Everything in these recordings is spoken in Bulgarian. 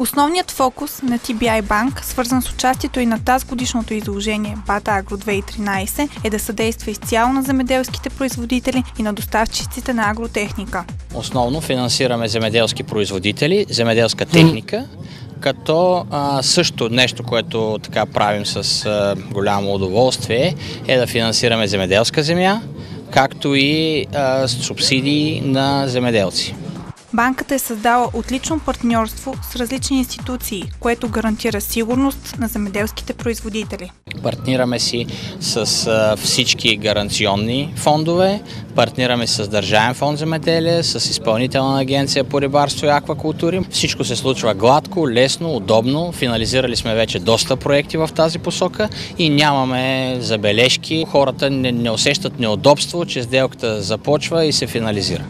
Основният фокус на TBI Bank, свързан с участието и на тазгодишното изложение Bata Agro 2013, е да съдейства изцяло на земеделските производители и на доставчиците на агротехника. Основно финансираме земеделски производители, земеделска техника, като също нещо, което така правим с голямо удоволствие, е да финансираме земеделска земя, както и субсидии на земеделци. Банката е създала отлично партньорство с различни институции, което гарантира сигурност на земеделските производители. Партнираме си с всички гаранционни фондове, партнираме с Държавен фонд земеделие, с Изпълнителна агенция по рибарство и аквакултури. Всичко се случва гладко, лесно, удобно. Финализирали сме вече доста проекти в тази посока и нямаме забележки. Хората не усещат неудобство, че сделката започва и се финализира.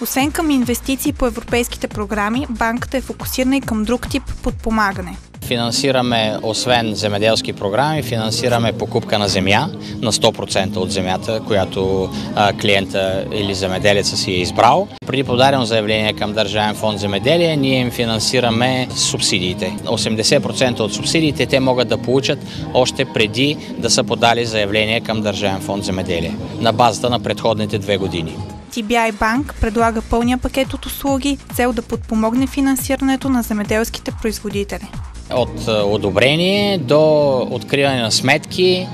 Освен към инвестиции по европейските програми, банката е фокусирана и към друг тип подпомагане. Финансираме, освен земеделски програми, финансираме покупка на земя на 100% от земята, която клиента или земеделеца си е избрал. Преди подадено заявление към Държавен фонд земеделие, ние им финансираме субсидиите. 80% от субсидиите те могат да получат още преди да са подали заявление към Държавен фонд земеделие, на базата на предходните 2 години. TBI Bank предлага пълния пакет от услуги с цел да подпомогне финансирането на земеделските производители. От одобрение до откриване на сметки,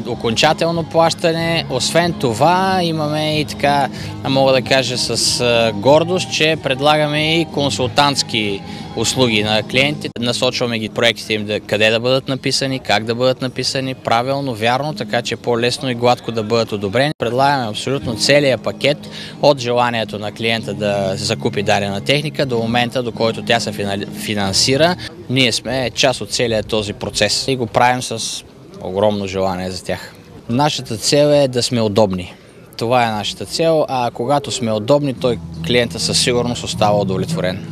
окончателно плащане. Освен това имаме и така, мога да кажа с гордост, че предлагаме и консултантски услуги на клиентите. Насочваме ги проектите им къде да бъдат написани, как да бъдат написани, правилно, вярно, така че по-лесно и гладко да бъдат одобрени. Предлагаме абсолютно целият пакет от желанието на клиента да закупи дадена техника до момента, до който тя се финансира. Ние сме част от целият този процес и го правим с огромно желание за тях. Нашата цел е да сме удобни. Това е нашата цел, а когато сме удобни, той клиента със сигурност остава удовлетворен.